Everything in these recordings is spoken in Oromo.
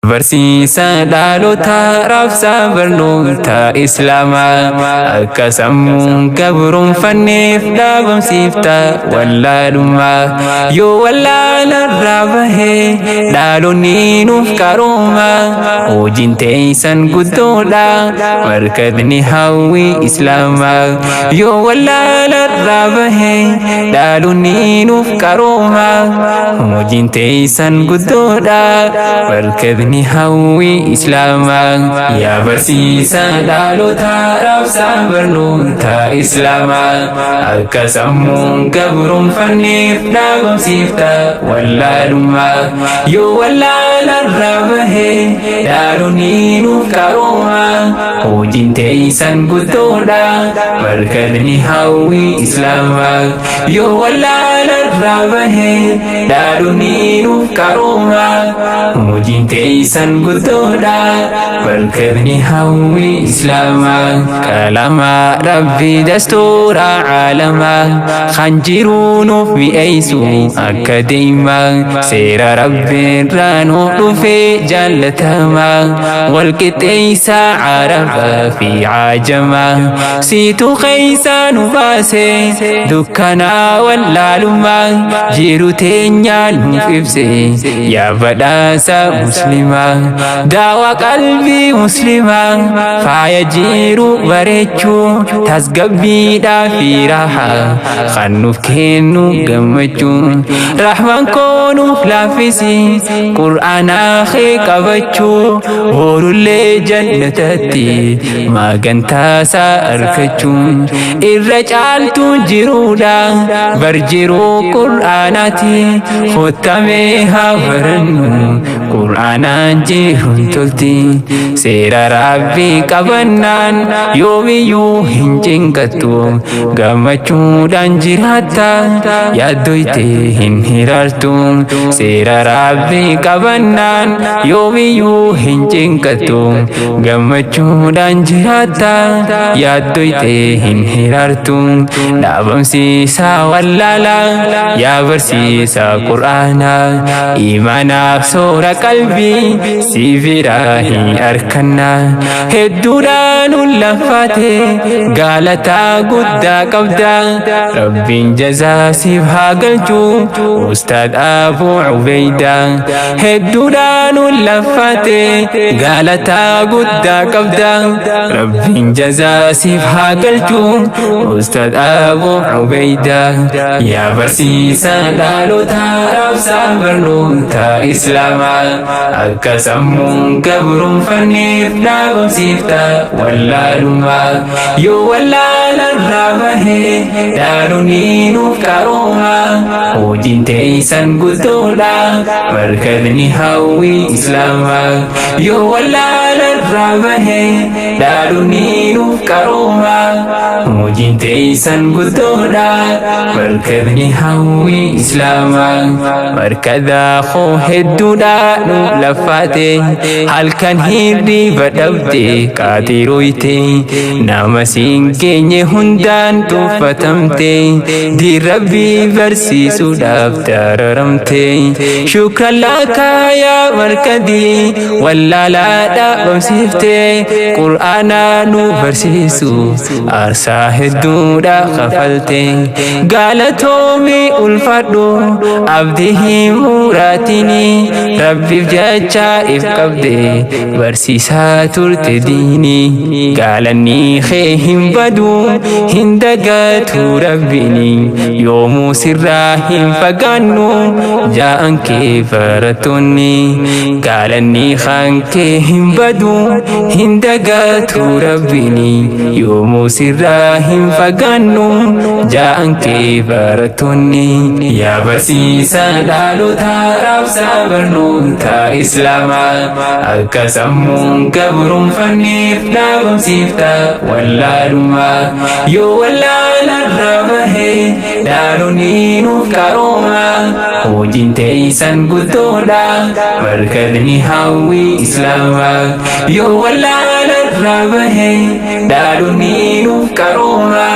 Barsiisa dhaloota raabsaa barnoota Islaamaa akka sammuun gabroonfanneef dhaabamsiifta wallaalummaa yoo wallaalarraa bahee dhaloonni nuuf qarooma hojiin teessan guddoodha markadni hawwii Islaamaa yoo wallaalarraa bahee dhaloonni nuuf qarooma hojiin teessan guddoodha markadni hawwii Islaamaa yaa barsiisa dhaloota raabsaa barnoota Islaamaa akka sammuun gabroonfanneef dhaabamsiifta wallaalummaa yoo wallaalarraa bahee dhaloonni nuuf qarooma hojiin teessan guddoodha markadni hawwii Islaamaa yoo wallaalarraa bahee dhaloonni nuuf qarooma hojiin teessan guddoodha markadni hawwii Islaamaa kalama rabbii dastuura caalamaa kan jiru nuuf mi'eessu akka deemaa seera rabbiirraa nuuf dhufee jaallatamaa walqixxeessaa carabaa fi caajamaa siitu keeysaa nu baasee dukkanaa wallaalummaa jiru teenyaa nuuf ibse yaa badhaasa muslimaa daawaa qalbii muslimaa faaya jiru bareechuu tasgabbiidhaa fi raahaa kan nuuf kennu gammachuu rahmaan koo nuuf laaffisi qur'aanaa kee qabachuu horullee jannatatti maagantaasaa arkachuu irra caaltuu jiruudha bar jiruu qur'aanaati khottamee haa barannu qur'aanaan jiruun tolti seera rabbii qabannaan yoomiyyuu hin cinqattu gammachuudhaan jiraatta yaaddoyte hin hiraartu seera rabbii qabannaan yoomiyyuu hin cinqattu gammachuudhaan jiraatta yaaddoyte hin hiraartu dhaabamsiisaa wallaalaa yaa barsiisaa qur'aanaa imaanaaf soora qalbii siifiraa hin arkannaa hedduudhaan ulfaate gaalataa guddaa qabda rabbiin jazaa siif haa galchuu ustaad Abuu Ubeyda hedduudhaan ulfaate gaalataa guddaa qabda rabbiin jazaa siif haa galchuu ustaad Abuu Ubeyda yaa barsiisa dhaloota raabsaa barnoota Islaamaa akka sammuun gabroonfanneef dhaabamsiifta wallaalummaa yoo wallaalarraa bahee dhaloonni nuuf qarooma hojiin teessan guddoodha markadni hawwii Islaamaa yoo wallaalarraa bahee dhaloonni nuuf qarooma hojiin teessan guddoodha markadni hawwii Islaamaa markadaa koo hedduudha nu laffaate halkan hirriba dhabde qaatiroyte nama siin geenye hundaan tuffatamte diin rabbii barsiisuudhaaf dararamte shukran laakaa yaa markadii wallaalaa dhaabamsiifte qur'aanaa nu barsiisu aarsaa hedduudha kafalte galatoomii ulfadhu abdii himuuraatini rabbiif jecha if qabde barsiisaa turte diini gaalanni kee hin badu hin dagatu rabbini yoomuu sirraa hin fagaannu jaa'an kee barattoonni gaalanni kan kee hin badu hin dagatu rabbini yoomuu sirraa hin fagaannu jaa'an kee barattoonni yaa barsiisa dhaloota raabsaa barnoota Islaamaa akka sammuun gabroonfanneef dhaabamsiifta wallaalummaa yoo wallaalarraa bahee dhaloonni nuuf qarooma hojiin teessan guddoodha markadni hawwii Islaamaa yoo wallaalarraa الرابه دارني نفكروما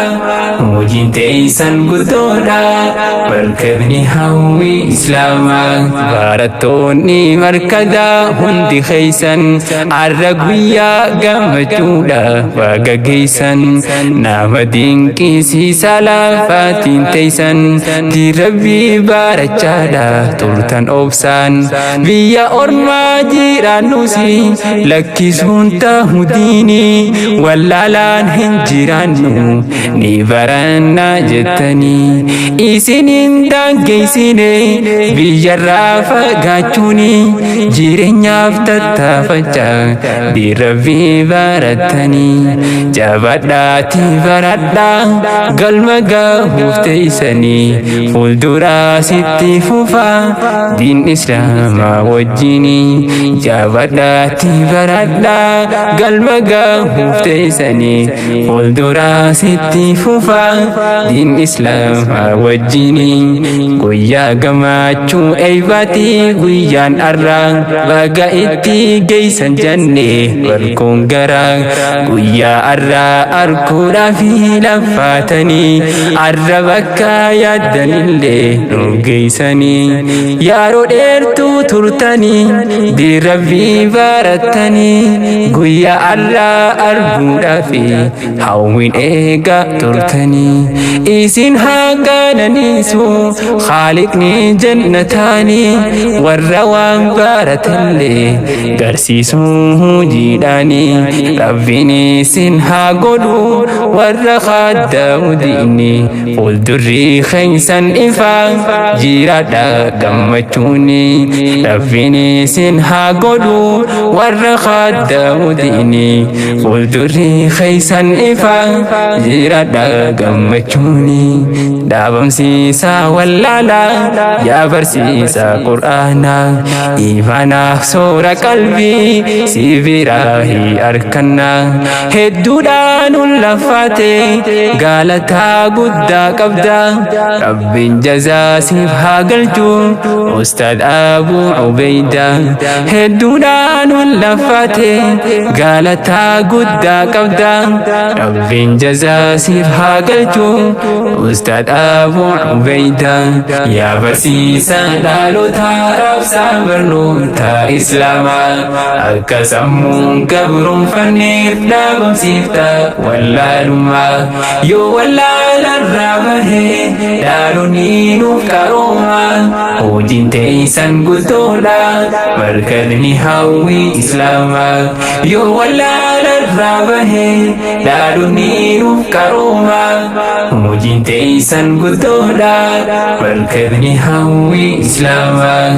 موجين تيسن قدونا مركبني هوي إسلاما بارتوني مركدا هندي خيسن عرقويا قمتولا وقاقيسن نام دينكي سي سلافاتين تيسن دي ربي بارجالا تلتن أوبسان بيا أرما جيرانوسي لكي سونتا هديني واللالان هنجيرانو نيبارانا جتني إسنين دانكيسيني بيا رافا غاچوني جيرين تتافجا دي ربي بارتني جابداتي بردا قلمقا مفتيسني فولدورا ستي فوفا دين إسلام وجيني جابداتي بردا قلمقا مفتيسني فولدورا ستي فوفا دين إسلام وجيني قويا قماتشو أيباتي قويان أرى بقى إتي جيسان جنة والكون قرى قويا أرى أركونا في لفاتني أرى بكا يدن اللي نوغيساني يا روديرتو ترتني دي ربي بارتني قويا أرى أربونا في حوين إيقا ترتني إيسين هاقانا نيسو خالقني جنتاني والروان بارت اللي قرسيسو جيداني ربيني سنها قدو والرخاد داوديني قول دري خيسا إفا جيرادا قمتوني ربيني سنها قدو والرخاد داوديني قول دري خيسا إفا جيرادا قمتوني دابم سيسا واللالا يا برسيسا قرآنا إيمانا سورة قلبي سيبراهي أركنا هدودان اللفاتي قالتا قدا قبدا رب جزا سيبها قلتو أستاذ أبو عبيدة هدودان اللفاتي قالتا قدا قبدا رب جزا سيبها قلتو أستاذ أبو عبيدة يا برسيسا دالو تارف سابرنو تا إسلاما أكسمون كبر فنيف دابم سيفتا ولا لما يو ولا للرابه دالو نينو كروما وجين تيسن قلتولا مركزني هاوي إسلاما يو ولا للرابه دالو نينو كروما وجين تيسن قلتولا مركزني هاوي إسلاما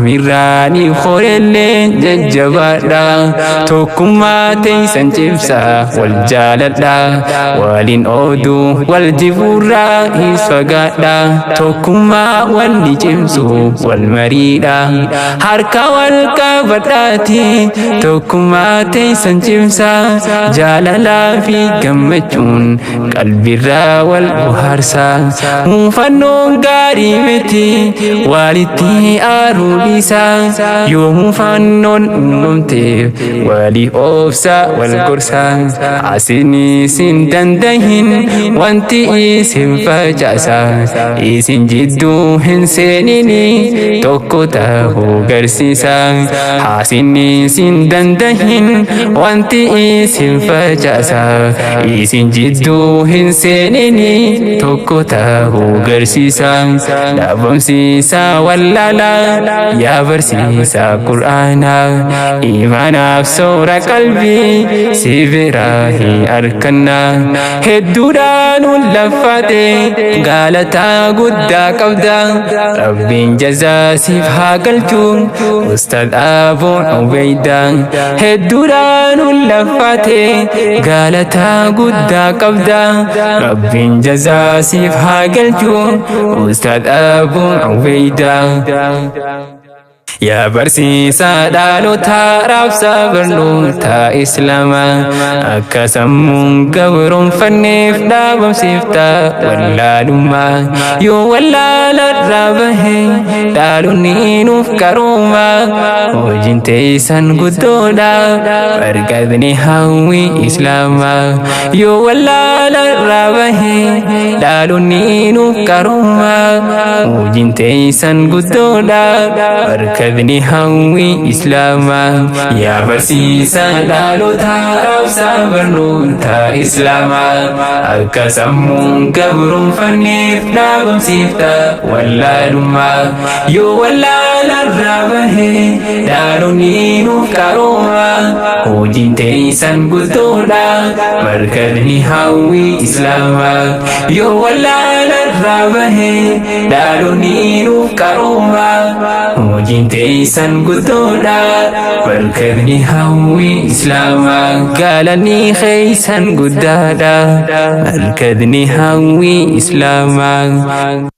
ميراني خورلي ججبادا توكما تيسن جبسا والجالدا والين أودو والجبورا إسفقادا توكما واللي جمسو والمريدا حركا والكابتاتي توكما تيسن جبسا جاللا في قمجون قلبي الرا والبهارسا مفنون قريبتي والدي أروبيسا يوم فنون أممتي ولي أوفسا والقرسا عسيني سندندهن وانتي إيسن فجاسا إيسن جدو هنسينيني توكوتاه قرسيسا عسيني سندندهن وانتي إيسن فجاسا إيسن جدو هنسينيني توكوتاه قرسيسا دابمسيسا واللالا يا برسيسا قرآنا إيمانا بسورة قلبي سيبراهي أركنا هدودان اللفاتي قالتا قدا قبدا رب جزا سيفها قلتو أستاذ أبو عبيدة هدودان اللفاتي قالتا قدا قبدا رب جزا سيفها قلتو أستاذ أبو عبيدة yaa barsiisaa dhaloota raabsaa barnoota islaamaa akka sammuun gabroonfanneef dhaabamsiifta wallaalummaa yoo wallaalarraa bahe dhaloonni nuuf qarooma hojiin teessan guddoodha barqadni hawwii islaamaa yoo wallaalarraa bahe dhaloonni nuuf qarooma hojiin teessan guddoodha barkadni hawwii islaamaa yaa barsiisaa dhaloota raabsaa barnoota islaamaa akka sammuun gabroonfanneef dhaabamsiifta wallaalummaa yoo wallaalarraa bahe dhaloonni nuuf qarooma hojiin teessan guddoodha barkadni hawwii islaamaa yoo wallaalarraa bahe dhaloonni nuuf qarooma hojiin teessan guddoodha barkadni hawwii islaamaa galanni keeysan guddaadha barkadni hawwii islaamaa